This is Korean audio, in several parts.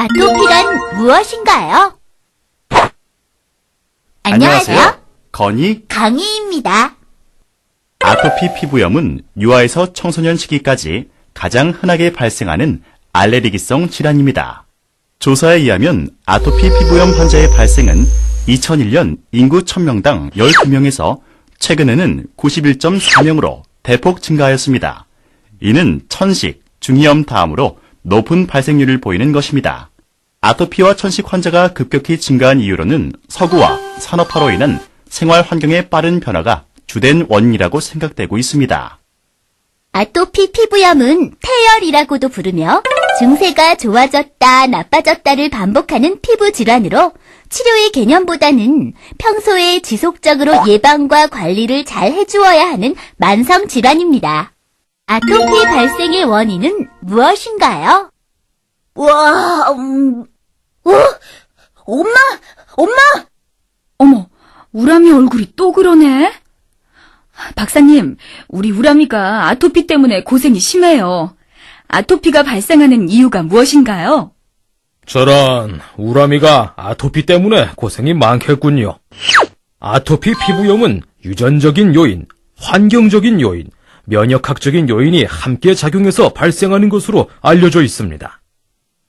아토피란 무엇인가요? 안녕하세요. 건희, 강희입니다. 아토피 피부염은 유아에서 청소년 시기까지 가장 흔하게 발생하는 알레르기성 질환입니다. 조사에 의하면 아토피 피부염 환자의 발생은 2001년 인구 1000명당 12명에서 최근에는 91.4명으로 대폭 증가하였습니다. 이는 천식, 중이염 다음으로 높은 발생률을 보이는 것입니다. 아토피와 천식 환자가 급격히 증가한 이유로는 서구와 산업화로 인한 생활 환경의 빠른 변화가 주된 원인이라고 생각되고 있습니다. 아토피 피부염은 태열이라고도 부르며 증세가 좋아졌다, 나빠졌다를 반복하는 피부 질환으로 치료의 개념보다는 평소에 지속적으로 예방과 관리를 잘 해주어야 하는 만성 질환입니다. 아토피 발생의 원인은 무엇인가요? 와, 엄마! 어머, 우람이 얼굴이 또 그러네? 박사님, 우리 우람이가 아토피 때문에 고생이 심해요. 아토피가 발생하는 이유가 무엇인가요? 저런, 우람이가 아토피 때문에 고생이 많겠군요. 아토피 피부염은 유전적인 요인, 환경적인 요인, 면역학적인 요인이 함께 작용해서 발생하는 것으로 알려져 있습니다.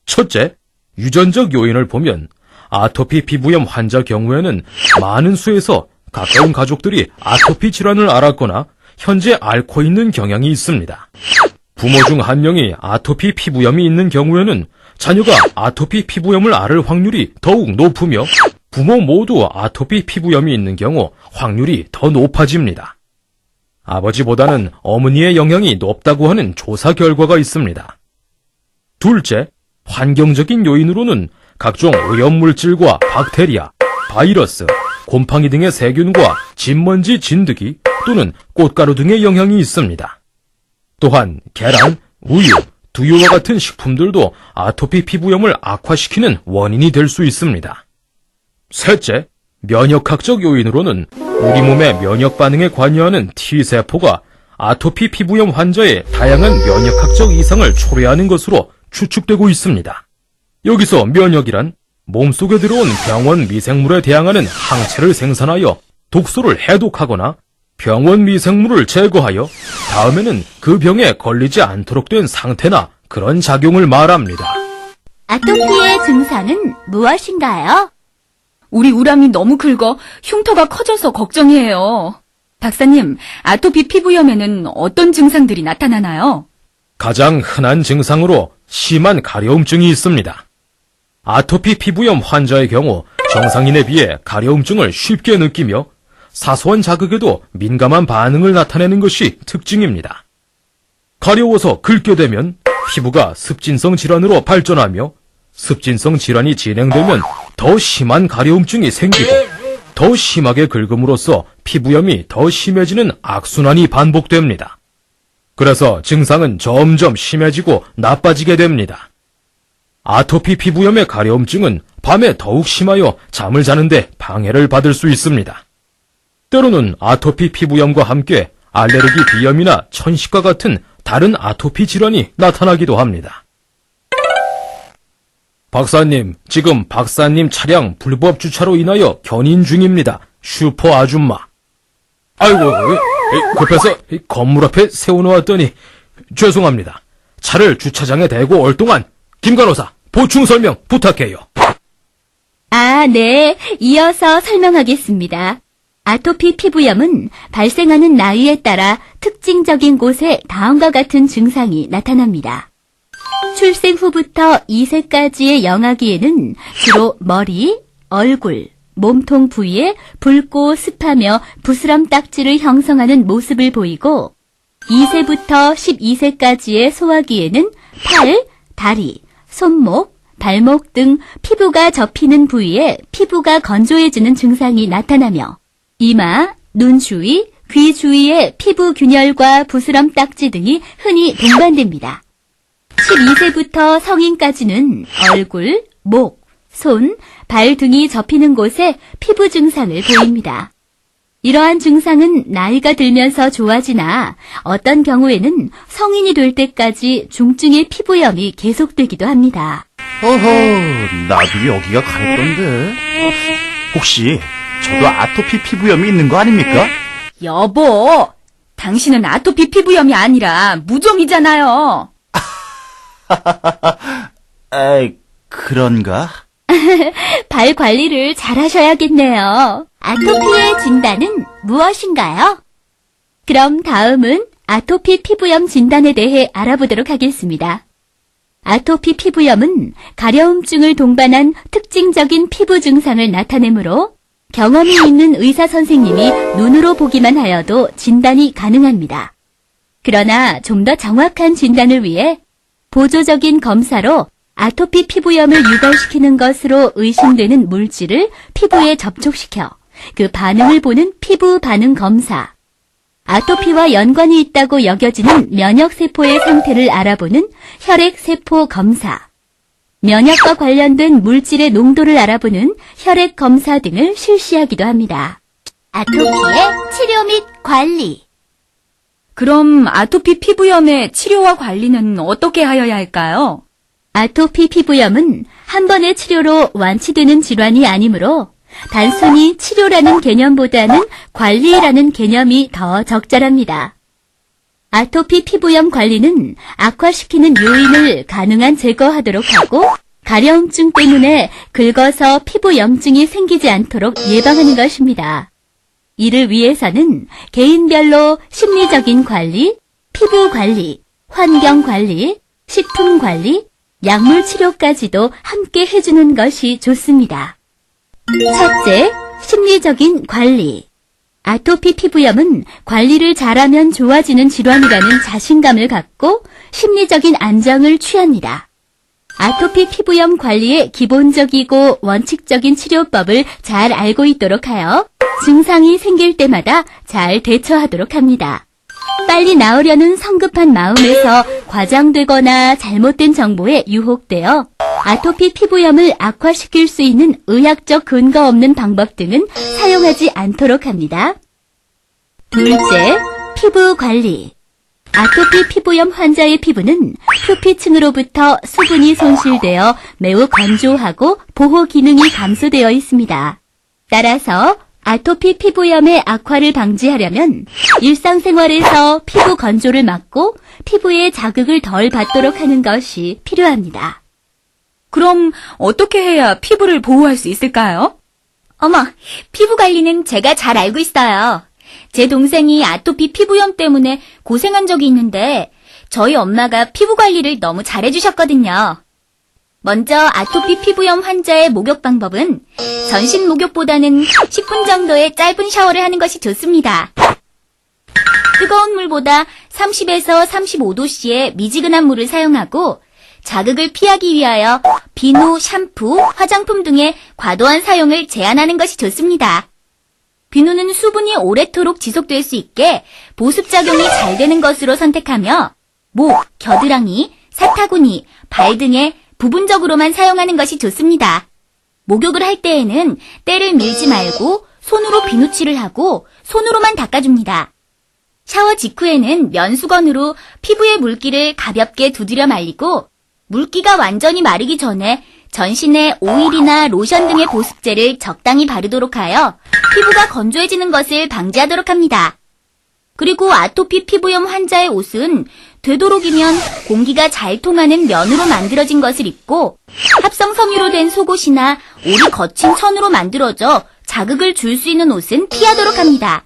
첫째, 유전적 요인을 보면 아토피 피부염 환자 경우에는 많은 수에서 가까운 가족들이 아토피 질환을 앓았거나 현재 앓고 있는 경향이 있습니다. 부모 중 한 명이 아토피 피부염이 있는 경우에는 자녀가 아토피 피부염을 앓을 확률이 더욱 높으며 부모 모두 아토피 피부염이 있는 경우 확률이 더 높아집니다. 아버지보다는 어머니의 영향이 높다고 하는 조사 결과가 있습니다. 둘째, 환경적인 요인으로는 각종 오염물질과 박테리아, 바이러스, 곰팡이 등의 세균과 진먼지 진드기 또는 꽃가루 등의 영향이 있습니다. 또한 계란, 우유, 두유와 같은 식품들도 아토피 피부염을 악화시키는 원인이 될 수 있습니다. 셋째, 면역학적 요인으로는 우리 몸의 면역 반응에 관여하는 T세포가 아토피 피부염 환자의 다양한 면역학적 이상을 초래하는 것으로 추측되고 있습니다. 여기서 면역이란 몸속에 들어온 병원 미생물에 대항하는 항체를 생산하여 독소를 해독하거나 병원 미생물을 제거하여 다음에는 그 병에 걸리지 않도록 된 상태나 그런 작용을 말합니다. 아토피의 증상은 무엇인가요? 우리 우람이 너무 긁어 흉터가 커져서 걱정이에요. 박사님, 아토피 피부염에는 어떤 증상들이 나타나나요? 가장 흔한 증상으로 심한 가려움증이 있습니다. 아토피 피부염 환자의 경우 정상인에 비해 가려움증을 쉽게 느끼며 사소한 자극에도 민감한 반응을 나타내는 것이 특징입니다. 가려워서 긁게 되면 피부가 습진성 질환으로 발전하며 습진성 질환이 진행되면 더 심한 가려움증이 생기고 더 심하게 긁음으로써 피부염이 더 심해지는 악순환이 반복됩니다. 그래서 증상은 점점 심해지고 나빠지게 됩니다. 아토피 피부염의 가려움증은 밤에 더욱 심하여 잠을 자는데 방해를 받을 수 있습니다. 때로는 아토피 피부염과 함께 알레르기 비염이나 천식과 같은 다른 아토피 질환이 나타나기도 합니다. 박사님, 지금 박사님 차량 불법 주차로 인하여 견인 중입니다. 슈퍼 아줌마. 아이고, 급해서 건물 앞에 세워놓았더니 죄송합니다. 차를 주차장에 대고 올 동안 김 간호사 보충 설명 부탁해요. 네. 이어서 설명하겠습니다. 아토피 피부염은 발생하는 나이에 따라 특징적인 곳에 다음과 같은 증상이 나타납니다. 출생 후부터 2세까지의 영아기에는 주로 머리, 얼굴, 몸통 부위에 붉고 습하며 부스럼 딱지를 형성하는 모습을 보이고 2세부터 12세까지의 소아기에는 팔, 다리, 손목, 발목 등 피부가 접히는 부위에 피부가 건조해지는 증상이 나타나며 이마, 눈 주위, 귀 주위의 피부 균열과 부스럼 딱지 등이 흔히 동반됩니다. 12세부터 성인까지는 얼굴, 목, 손, 발 등이 접히는 곳에 피부 증상을 보입니다. 이러한 증상은 나이가 들면서 좋아지나 어떤 경우에는 성인이 될 때까지 중증의 피부염이 계속되기도 합니다. 어허, 나도 여기가 가렵던데. 혹시 저도 아토피 피부염이 있는 거 아닙니까? 여보, 당신은 아토피 피부염이 아니라 무좀이잖아요. 에이, 그런가? 발 관리를 잘 하셔야겠네요. 아토피의 진단은 무엇인가요? 그럼 다음은 아토피 피부염 진단에 대해 알아보도록 하겠습니다. 아토피 피부염은 가려움증을 동반한 특징적인 피부 증상을 나타내므로 경험이 있는 의사 선생님이 눈으로 보기만 하여도 진단이 가능합니다. 그러나 좀 더 정확한 진단을 위해 보조적인 검사로 아토피 피부염을 유발시키는 것으로 의심되는 물질을 피부에 접촉시켜 그 반응을 보는 피부 반응 검사, 아토피와 연관이 있다고 여겨지는 면역세포의 상태를 알아보는 혈액세포 검사, 면역과 관련된 물질의 농도를 알아보는 혈액 검사 등을 실시하기도 합니다. 아토피의 치료 및 관리. 그럼 아토피 피부염의 치료와 관리는 어떻게 하여야 할까요? 아토피 피부염은 한 번의 치료로 완치되는 질환이 아니므로 단순히 치료라는 개념보다는 관리라는 개념이 더 적절합니다. 아토피 피부염 관리는 악화시키는 요인을 가능한 제거하도록 하고 가려움증 때문에 긁어서 피부염증이 생기지 않도록 예방하는 것입니다. 이를 위해서는 개인별로 심리적인 관리, 피부 관리, 환경 관리, 식품 관리, 약물 치료까지도 함께 해주는 것이 좋습니다. 첫째, 심리적인 관리. 아토피 피부염은 관리를 잘하면 좋아지는 질환이라는 자신감을 갖고 심리적인 안정을 취합니다. 아토피 피부염 관리의 기본적이고 원칙적인 치료법을 잘 알고 있도록 하여 증상이 생길 때마다 잘 대처하도록 합니다. 빨리 나으려는 성급한 마음에서 과장되거나 잘못된 정보에 유혹되어 아토피 피부염을 악화시킬 수 있는 의학적 근거 없는 방법 등은 사용하지 않도록 합니다. 둘째, 피부 관리. 아토피 피부염 환자의 피부는 표피층으로부터 수분이 손실되어 매우 건조하고 보호 기능이 감소되어 있습니다. 따라서 아토피 피부염의 악화를 방지하려면 일상생활에서 피부 건조를 막고 피부에 자극을 덜 받도록 하는 것이 필요합니다. 그럼 어떻게 해야 피부를 보호할 수 있을까요? 어머, 피부 관리는 제가 잘 알고 있어요. 제 동생이 아토피 피부염 때문에 고생한 적이 있는데 저희 엄마가 피부 관리를 너무 잘해주셨거든요. 먼저 아토피 피부염 환자의 목욕 방법은 전신 목욕보다는 10분 정도의 짧은 샤워를 하는 것이 좋습니다. 뜨거운 물보다 30에서 35도씨의 미지근한 물을 사용하고 자극을 피하기 위하여 비누, 샴푸, 화장품 등의 과도한 사용을 제한하는 것이 좋습니다. 비누는 수분이 오래도록 지속될 수 있게 보습작용이 잘 되는 것으로 선택하며 목, 겨드랑이, 사타구니, 발 등에 부분적으로만 사용하는 것이 좋습니다. 목욕을 할 때에는 때를 밀지 말고 손으로 비누칠을 하고 손으로만 닦아줍니다. 샤워 직후에는 면수건으로 피부의 물기를 가볍게 두드려 말리고 물기가 완전히 마르기 전에 전신에 오일이나 로션 등의 보습제를 적당히 바르도록 하여 피부가 건조해지는 것을 방지하도록 합니다. 그리고 아토피 피부염 환자의 옷은 되도록이면 공기가 잘 통하는 면으로 만들어진 것을 입고 합성 섬유로 된 속옷이나 올이 거친 천으로 만들어져 자극을 줄 수 있는 옷은 피하도록 합니다.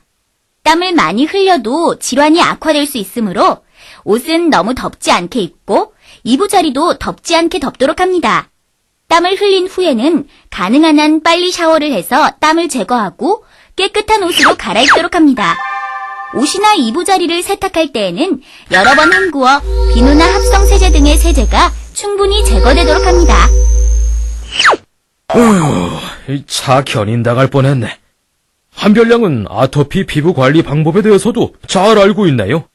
땀을 많이 흘려도 질환이 악화될 수 있으므로 옷은 너무 덥지 않게 입고 이부자리도 덥지 않게 덮도록 합니다. 땀을 흘린 후에는 가능한 한 빨리 샤워를 해서 땀을 제거하고 깨끗한 옷으로 갈아입도록 합니다. 옷이나 이부자리를 세탁할 때에는 여러 번 헹구어 비누나 합성세제 등의 세제가 충분히 제거되도록 합니다. 차 견인당할 뻔했네. 한별량은 아토피 피부 관리 방법에 대해서도 잘 알고 있네요.